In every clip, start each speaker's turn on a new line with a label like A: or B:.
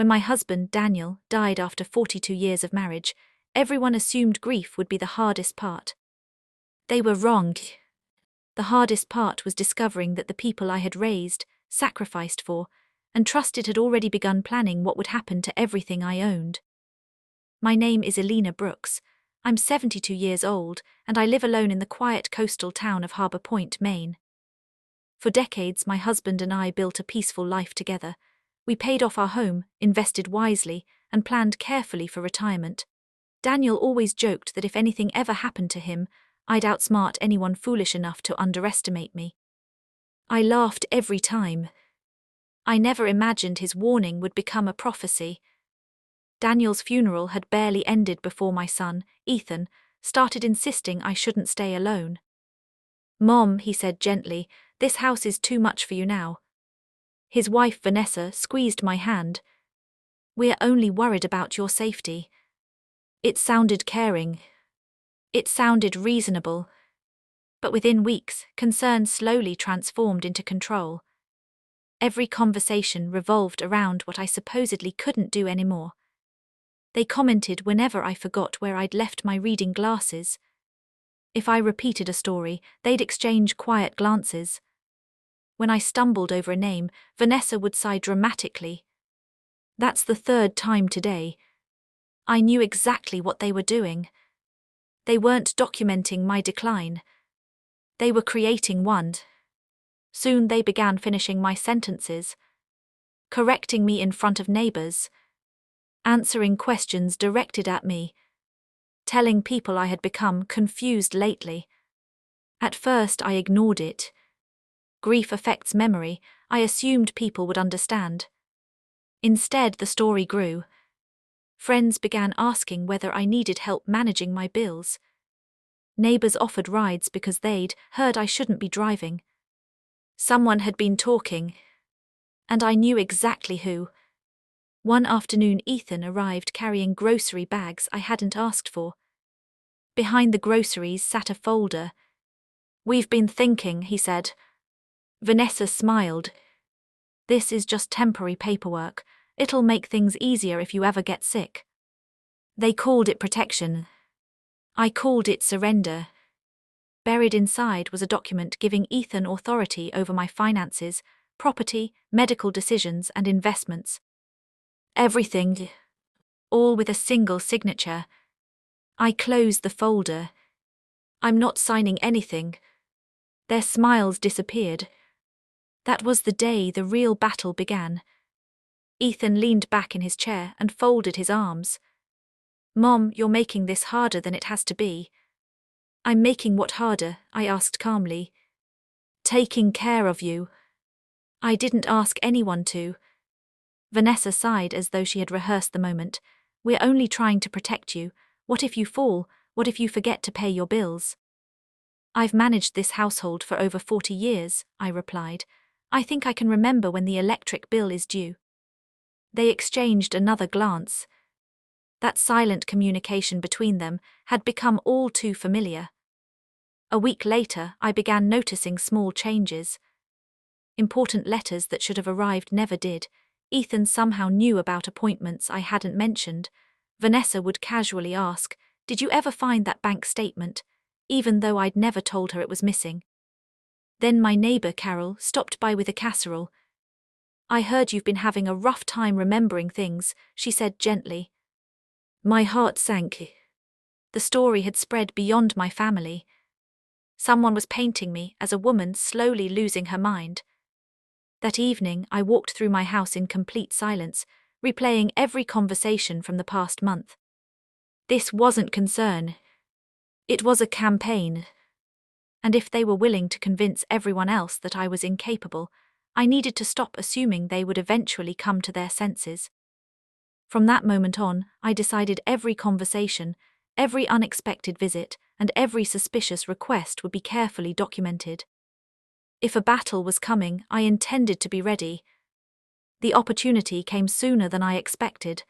A: When my husband, Daniel, died after 42 years of marriage, everyone assumed grief would be the hardest part. They were wrong. The hardest part was discovering that the people I had raised, sacrificed for, and trusted had already begun planning what would happen to everything I owned. My name is Elena Brooks. I'm 72 years old, and I live alone in the quiet coastal town of Harbor Point, Maine. For decades, my husband and I built a peaceful life together. We paid off our home, invested wisely, and planned carefully for retirement. Daniel always joked that if anything ever happened to him, I'd outsmart anyone foolish enough to underestimate me. I laughed every time. I never imagined his warning would become a prophecy. Daniel's funeral had barely ended before my son, Ethan, started insisting I shouldn't stay alone. "Mom," he said gently, "this house is too much for you now." His wife, Vanessa, squeezed my hand. "We're only worried about your safety." It sounded caring. It sounded reasonable. But within weeks, concern slowly transformed into control. Every conversation revolved around what I supposedly couldn't do anymore. They commented whenever I forgot where I'd left my reading glasses. If I repeated a story, they'd exchange quiet glances. When I stumbled over a name, Vanessa would sigh dramatically. "That's the third time today." I knew exactly what they were doing. They weren't documenting my decline. They were creating one. Soon they began finishing my sentences, correcting me in front of neighbors, answering questions directed at me, telling people I had become confused lately. At first I ignored it. Grief affects memory. I assumed people would understand. Instead, the story grew. Friends began asking whether I needed help managing my bills. Neighbors offered rides because they'd heard I shouldn't be driving. Someone had been talking, and I knew exactly who. One afternoon, Ethan arrived carrying grocery bags I hadn't asked for. Behind the groceries sat a folder. "We've been thinking," he said. Vanessa smiled. "This is just temporary paperwork. It'll make things easier if you ever get sick." They called it protection. I called it surrender. Buried inside was a document giving Ethan authority over my finances, property, medical decisions, and investments. Everything, all with a single signature. I closed the folder. "I'm not signing anything." Their smiles disappeared. That was the day the real battle began. Ethan leaned back in his chair and folded his arms. "Mom, you're making this harder than it has to be." "I'm making what harder?" I asked calmly. "Taking care of you." "I didn't ask anyone to." Vanessa sighed as though she had rehearsed the moment. "We're only trying to protect you. What if you fall? What if you forget to pay your bills?" "I've managed this household for over 40 years, I replied. "I think I can remember when the electric bill is due." They exchanged another glance. That silent communication between them had become all too familiar. A week later, I began noticing small changes. Important letters that should have arrived never did. Ethan somehow knew about appointments I hadn't mentioned. Vanessa would casually ask, "Did you ever find that bank statement?" even though I'd never told her it was missing. Then my neighbor, Carol, stopped by with a casserole. "I heard you've been having a rough time remembering things," she said gently. My heart sank. The story had spread beyond my family. Someone was painting me as a woman slowly losing her mind. That evening, I walked through my house in complete silence, replaying every conversation from the past month. This wasn't concern. It was a campaign. And if they were willing to convince everyone else that I was incapable, I needed to stop assuming they would eventually come to their senses. From that moment on, I decided every conversation, every unexpected visit, and every suspicious request would be carefully documented. If a battle was coming, I intended to be ready. The opportunity came sooner than I expected.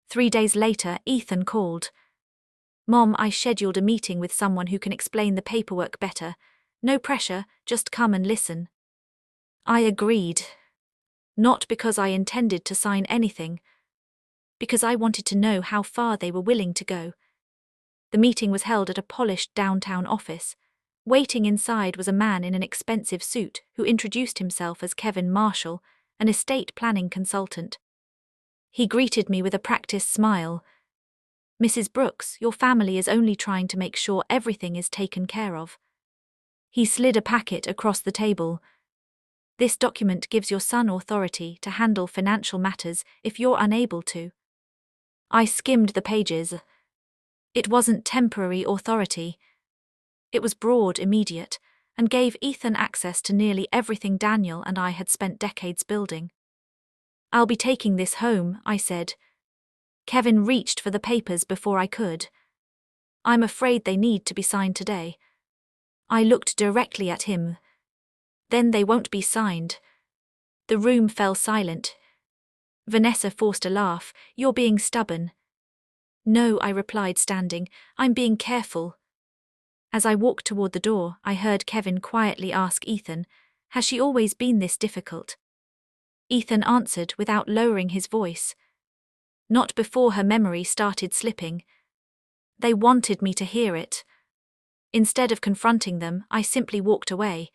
A: 3 days later, Ethan called. "Mom, I scheduled a meeting with someone who can explain the paperwork better. No pressure, just come and listen." I agreed. Not because I intended to sign anything, because I wanted to know how far they were willing to go. The meeting was held at a polished downtown office. Waiting inside was a man in an expensive suit who introduced himself as Kevin Marshall, an estate planning consultant. He greeted me with a practiced smile. "Mrs. Brooks, your family is only trying to make sure everything is taken care of." He slid a packet across the table. "This document gives your son authority to handle financial matters if you're unable to." I skimmed the pages. It wasn't temporary authority. It was broad, immediate, and gave Ethan access to nearly everything Daniel and I had spent decades building. "I'll be taking this home," I said. Kevin reached for the papers before I could. "I'm afraid they need to be signed today." I looked directly at him. "Then they won't be signed." The room fell silent. Vanessa forced a laugh. "You're being stubborn." "No," I replied, standing. "I'm being careful." As I walked toward the door, I heard Kevin quietly ask Ethan, "Has she always been this difficult?" Ethan answered without lowering his voice. "Not before her memory started slipping." They wanted me to hear it. Instead of confronting them, I simply walked away.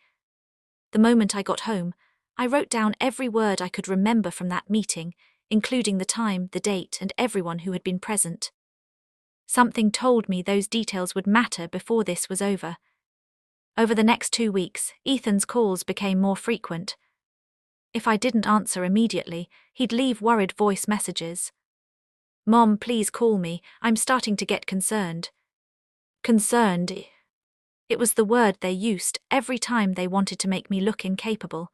A: The moment I got home, I wrote down every word I could remember from that meeting, including the time, the date, and everyone who had been present. Something told me those details would matter before this was over. Over the next 2 weeks, Ethan's calls became more frequent. If I didn't answer immediately, he'd leave worried voice messages. "Mom, please call me, I'm starting to get concerned." Concerned. It was the word they used every time they wanted to make me look incapable.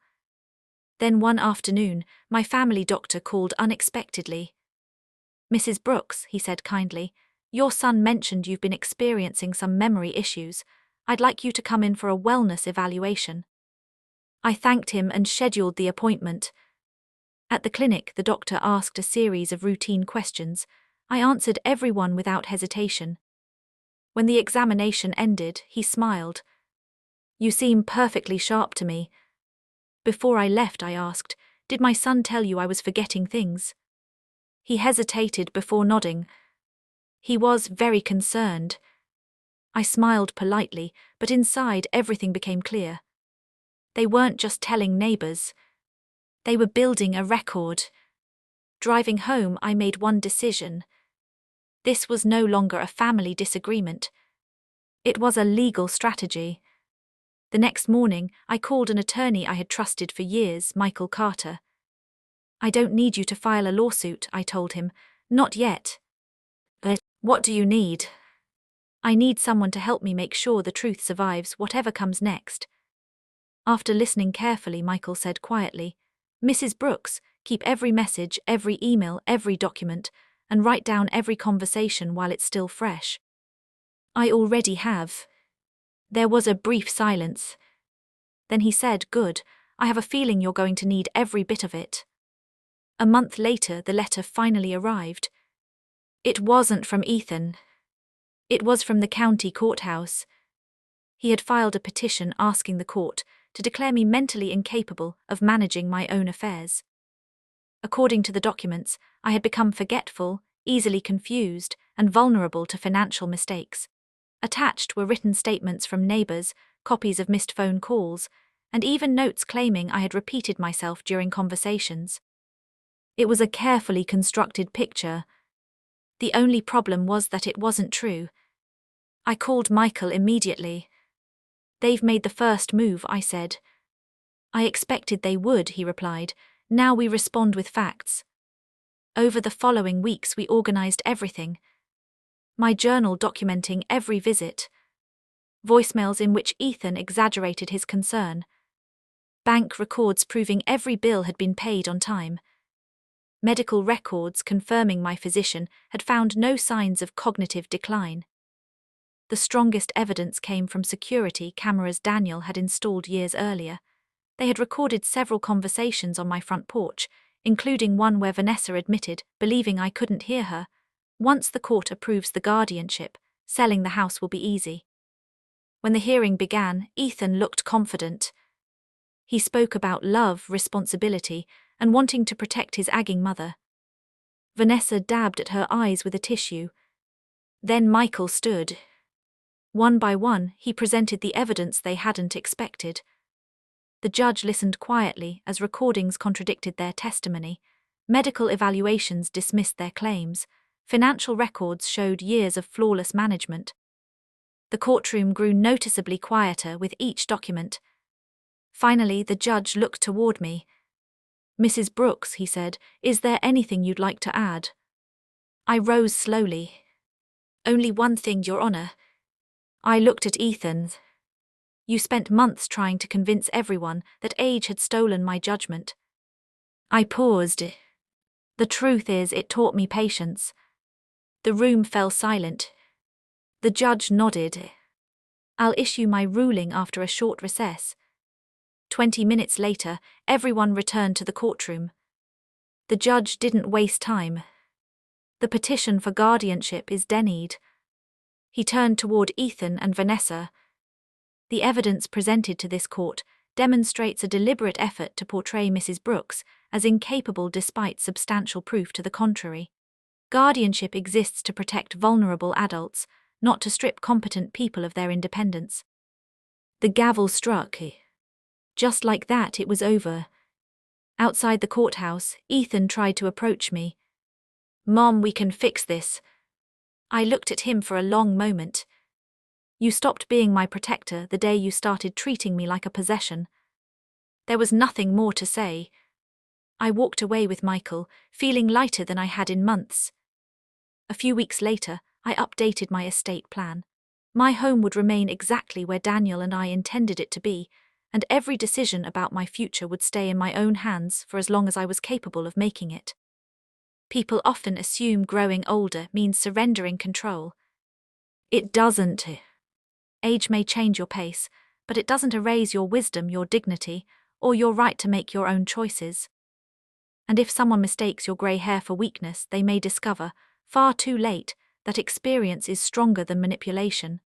A: Then one afternoon, my family doctor called unexpectedly. "Mrs. Brooks," he said kindly, "your son mentioned you've been experiencing some memory issues. I'd like you to come in for a wellness evaluation." I thanked him and scheduled the appointment. At the clinic, the doctor asked a series of routine questions. I answered every one without hesitation. When the examination ended, he smiled. "You seem perfectly sharp to me." Before I left, I asked, "Did my son tell you I was forgetting things?" He hesitated before nodding. He was very concerned. I smiled politely, but inside everything became clear. They weren't just telling neighbors. They were building a record. Driving home, I made one decision. This was no longer a family disagreement. It was a legal strategy. The next morning, I called an attorney I had trusted for years, Michael Carter. "I don't need you to file a lawsuit," I told him. "Not yet." "But what do you need?" "I need someone to help me make sure the truth survives whatever comes next." After listening carefully, Michael said quietly, "Mrs. Brooks, keep every message, every email, every document, and write down every conversation while it's still fresh." "I already have." There was a brief silence. Then he said, "Good, I have a feeling you're going to need every bit of it." A month later, the letter finally arrived. It wasn't from Ethan. It was from the county courthouse. He had filed a petition asking the court to declare me mentally incapable of managing my own affairs. According to the documents, I had become forgetful, easily confused, and vulnerable to financial mistakes. Attached were written statements from neighbors, copies of missed phone calls, and even notes claiming I had repeated myself during conversations. It was a carefully constructed picture. The only problem was that it wasn't true. I called Michael immediately. "They've made the first move," I said. "I expected they would," he replied. "Now we respond with facts." Over the following weeks, we organized everything. My journal documenting every visit. Voicemails in which Ethan exaggerated his concern. Bank records proving every bill had been paid on time. Medical records confirming my physician had found no signs of cognitive decline. The strongest evidence came from security cameras Daniel had installed years earlier. They had recorded several conversations on my front porch, including one where Vanessa admitted believing I couldn't hear her. "Once the court approves the guardianship, selling the house will be easy." When the hearing began, Ethan looked confident. He spoke about love, responsibility, and wanting to protect his aging mother. Vanessa dabbed at her eyes with a tissue. Then Michael stood. One by one, he presented the evidence they hadn't expected. The judge listened quietly as recordings contradicted their testimony. Medical evaluations dismissed their claims. Financial records showed years of flawless management. The courtroom grew noticeably quieter with each document. Finally, the judge looked toward me. "Mrs. Brooks," he said, "is there anything you'd like to add?" I rose slowly. "Only one thing, Your Honor." I looked at Ethan. "You spent months trying to convince everyone that age had stolen my judgment." I paused. "The truth is, it taught me patience." The room fell silent. The judge nodded. "I'll issue my ruling after a short recess." 20 minutes later, everyone returned to the courtroom. The judge didn't waste time. "The petition for guardianship is denied." He turned toward Ethan and Vanessa. "The evidence presented to this court demonstrates a deliberate effort to portray Mrs. Brooks as incapable despite substantial proof to the contrary. Guardianship exists to protect vulnerable adults, not to strip competent people of their independence." The gavel struck. Just like that, it was over. Outside the courthouse, Ethan tried to approach me. "Mom, we can fix this." I looked at him for a long moment. "You stopped being my protector the day you started treating me like a possession." There was nothing more to say. I walked away with Michael, feeling lighter than I had in months. A few weeks later, I updated my estate plan. My home would remain exactly where Daniel and I intended it to be, and every decision about my future would stay in my own hands for as long as I was capable of making it. People often assume growing older means surrendering control. It doesn't. Age may change your pace, but it doesn't erase your wisdom, your dignity, or your right to make your own choices. And if someone mistakes your grey hair for weakness, they may discover, far too late, that experience is stronger than manipulation.